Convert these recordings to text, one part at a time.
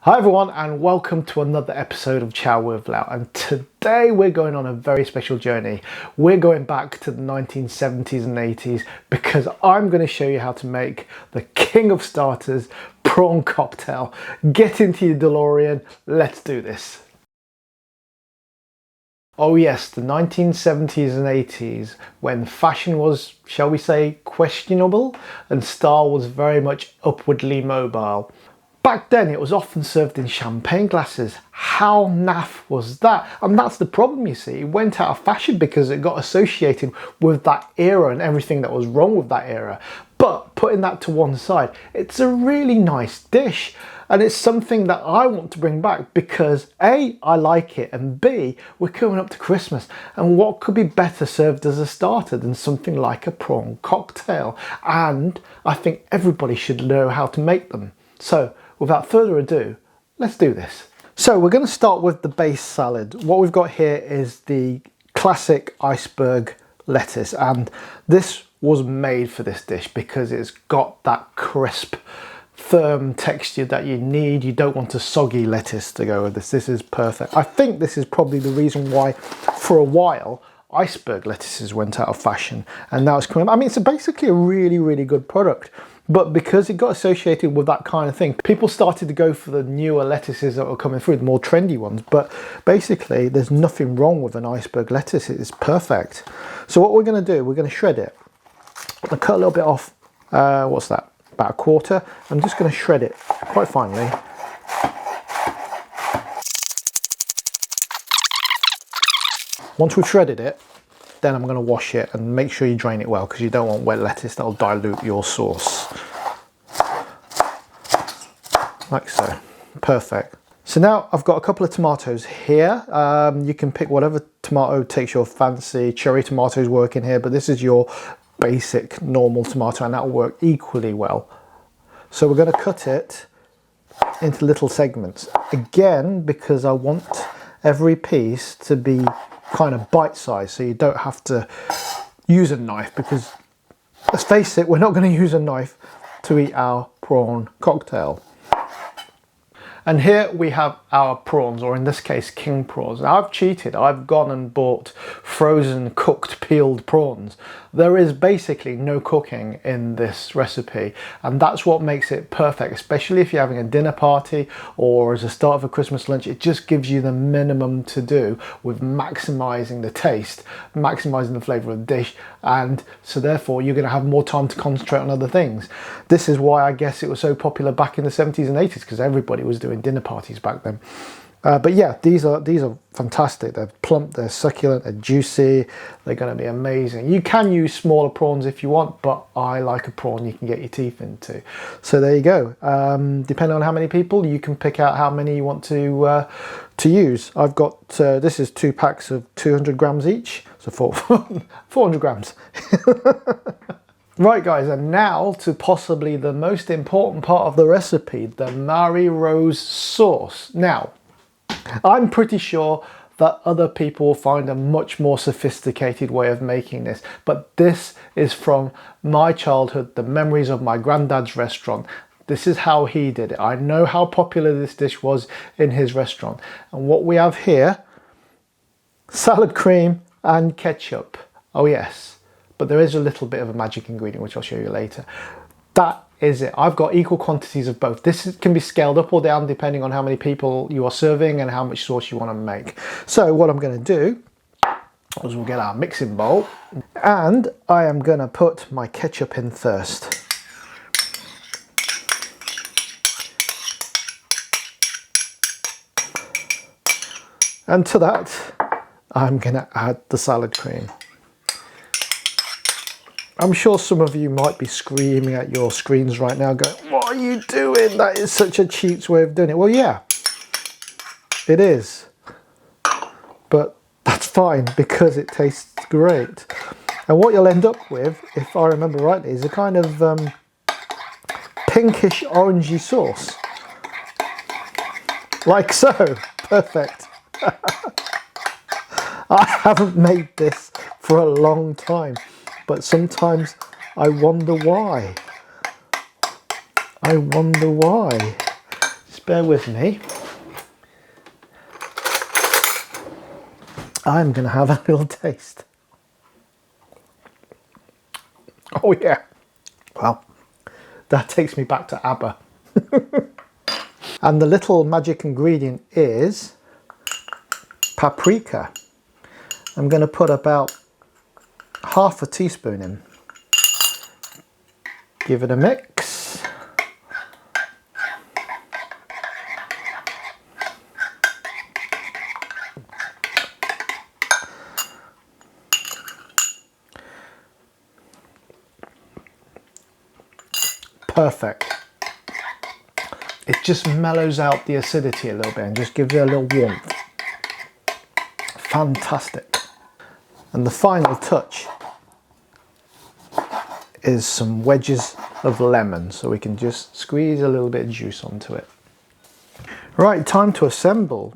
Hi everyone and welcome to another episode of Chow with Lau, and today we're going on a very special journey. We're going back to the 1970s and 80s because I'm going to show you how to make the king of starters, prawn cocktail. Get into your DeLorean, let's do this. Oh yes, the 1970s and 80s, when fashion was, shall we say, questionable and style was very much upwardly mobile. Back then it was often served in champagne glasses. How naff was that? And that's the problem, you see. It went out of fashion because it got associated with that era and everything that was wrong with that era. But putting that to one side, it's a really nice dish. And it's something that I want to bring back because A, I like it, and B, we're coming up to Christmas. And what could be better served as a starter than something like a prawn cocktail? And I think everybody should know how to make them. So, without further ado, let's do this. So we're going to start with the base salad. What we've got here is the classic iceberg lettuce, and this was made for this dish because it's got that crisp, firm texture that you need. You don't want a soggy lettuce to go with this. This is perfect. I think this is probably the reason why for a while iceberg lettuces went out of fashion and now it's coming. I mean, it's basically a really good product. But because it got associated with that kind of thing, people started to go for the newer lettuces that were coming through, the more trendy ones. But basically, there's nothing wrong with an iceberg lettuce. It's perfect. So what we're going to do, we're going to shred it. I'm going to cut a little bit off, what's that, about a quarter. I'm just going to shred it quite finely. Once we've shredded it, then I'm going to wash it and make sure you drain it well because you don't want wet lettuce. That'll dilute your sauce. Like so. Perfect. So now I've got a couple of tomatoes here. You can pick whatever tomato takes your fancy. Cherry tomatoes work in here, but this is your basic normal tomato and that will work equally well. So we're going to cut it into little segments. Again, because I want every piece to be kind of bite-sized, so you don't have to use a knife, because let's face it, we're not going to use a knife to eat our prawn cocktail. And here we have our prawns, or in this case king prawns. Now I've cheated, I've gone and bought frozen cooked peeled prawns. There is basically no cooking in this recipe, and that's what makes it perfect, especially if you're having a dinner party or as a start of a Christmas lunch. It just gives you the minimum to do with maximising the taste, maximising the flavour of the dish, and so therefore you're going to have more time to concentrate on other things. This is why I guess it was so popular back in the 70s and 80s, because everybody was doing dinner parties back then. But yeah, these are fantastic. They're plump, they're succulent, they're juicy, they're going to be amazing. You can use smaller prawns if you want, but I like a prawn you can get your teeth into. So there you go. Depending on how many people, you can pick out how many you want to use. I've got, this is 2 packs of 200 grams each, so 400 grams. Right guys, and now to possibly the most important part of the recipe, the Mary Rose sauce. Now, I'm pretty sure that other people will find a much more sophisticated way of making this, but this is from my childhood, the memories of my granddad's restaurant. This is how he did it. I know how popular this dish was in his restaurant. And what we have here, salad cream and ketchup. Oh yes, but there is a little bit of a magic ingredient which I'll show you later. That is it. I've got equal quantities of both. This can be scaled up or down depending on how many people you are serving and how much sauce you want to make. So what I'm going to do is we'll get our mixing bowl and I am going to put my ketchup in first. And to that I'm going to add the salad cream. I'm sure some of you might be screaming at your screens right now going, what are you doing? That is such a cheap way of doing it. Well, yeah, it is. But that's fine because it tastes great. And what you'll end up with, if I remember rightly, is a kind of pinkish orangey sauce. Like so. Perfect. I haven't made this for a long time. But sometimes I wonder why. I wonder why. It's just bear with me. I'm going to have a little taste. Oh yeah. Well, that takes me back to ABBA. And the little magic ingredient is paprika. I'm going to put about half a teaspoon in. Give it a mix. Perfect. It just mellows out the acidity a little bit and just gives it a little warmth. Fantastic. And the final touch is some wedges of lemon, so we can just squeeze a little bit of juice onto it. Right, time to assemble.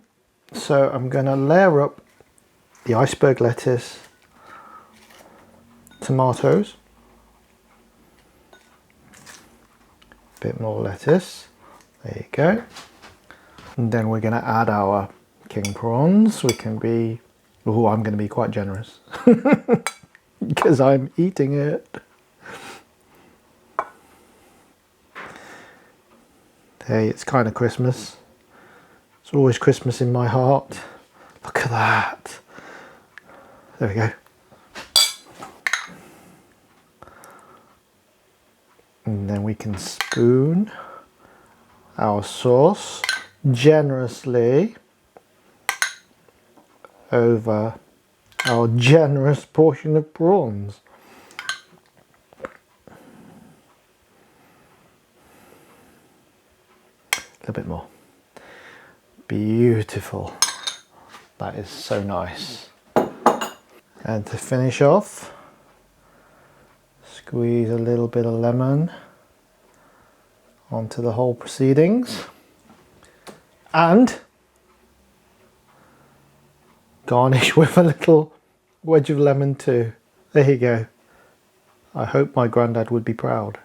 So I'm going to layer up the iceberg lettuce, tomatoes, a bit more lettuce, there you go. And then we're going to add our king prawns. We can be, oh, I'm going to be quite generous because I'm eating it. Hey, it's kind of Christmas. It's always Christmas in my heart. Look at that. There we go. And then we can spoon our sauce generously over our generous portion of prawns. A bit more. Beautiful. That is so nice. And to finish off, squeeze a little bit of lemon onto the whole proceedings and garnish with a little wedge of lemon too. There you go. I hope my granddad would be proud.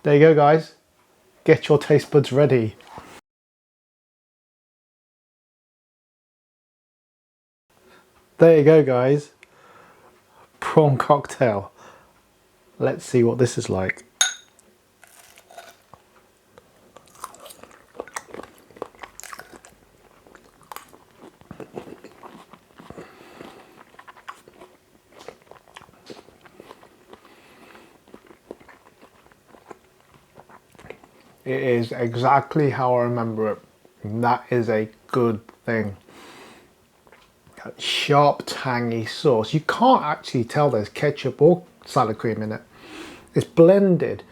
There you go, guys. Get your taste buds ready. There you go, guys. Prawn cocktail. Let's see what this is like. It is exactly how I remember it. That is a good thing. That sharp, tangy sauce. You can't actually tell there's ketchup or salad cream in it. It's blended.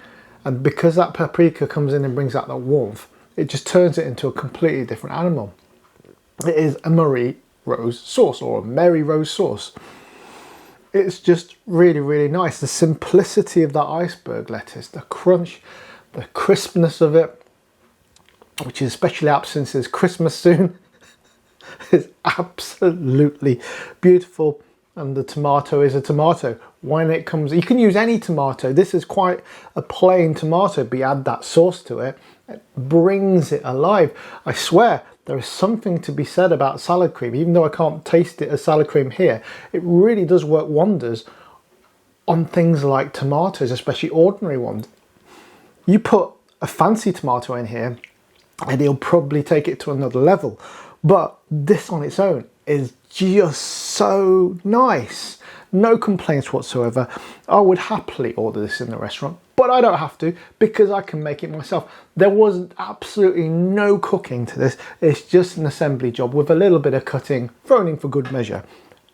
And because that paprika comes in and brings out that warmth, it just turns it into a completely different animal. It is a Marie Rose sauce, or a Mary Rose sauce. It's just really, really nice. The simplicity of that iceberg lettuce, the crunch, the crispness of it, which is especially apt since it's Christmas soon, is absolutely beautiful. And the tomato is a tomato. When it comes, you can use any tomato. This is quite a plain tomato, but you add that sauce to it, it brings it alive. I swear, there is something to be said about salad cream. Even though I can't taste it as salad cream here, it really does work wonders on things like tomatoes, especially ordinary ones. You put a fancy tomato in here and it'll probably take it to another level. But this on its own is just so nice. No complaints whatsoever. I would happily order this in the restaurant, but I don't have to because I can make it myself. There was absolutely no cooking to this. It's just an assembly job with a little bit of cutting thrown in for good measure.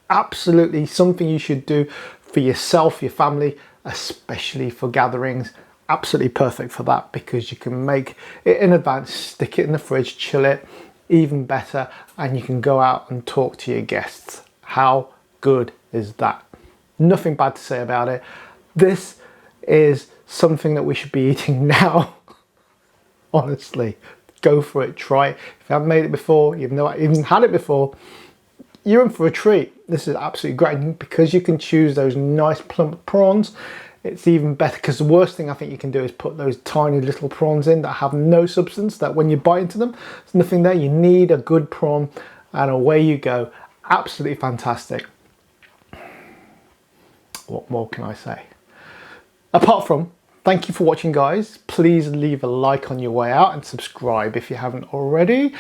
Absolutely something you should do for yourself, your family, especially for gatherings. Absolutely perfect for that because you can make it in advance, stick it in the fridge, chill it, even better, and you can go out and talk to your guests. How good is that? Nothing bad to say about it. This is something that we should be eating now. Honestly, go for it, try it. If you haven't made it before, you've not even had it before, you're in for a treat. This is absolutely great because you can choose those nice plump prawns. it's even better, because the worst thing I think you can do is put those tiny little prawns in that have no substance, that when you bite into them, there's nothing there. You need a good prawn, and away you go. Absolutely fantastic. What more can I say? Apart from, thank you for watching, guys. Please leave a like on your way out and subscribe if you haven't already.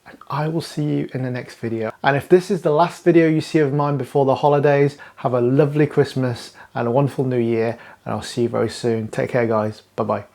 And I will see you in the next video. And if this is the last video you see of mine before the holidays, have a lovely Christmas and a wonderful New Year. And I'll see you very soon. Take care, guys. Bye-bye.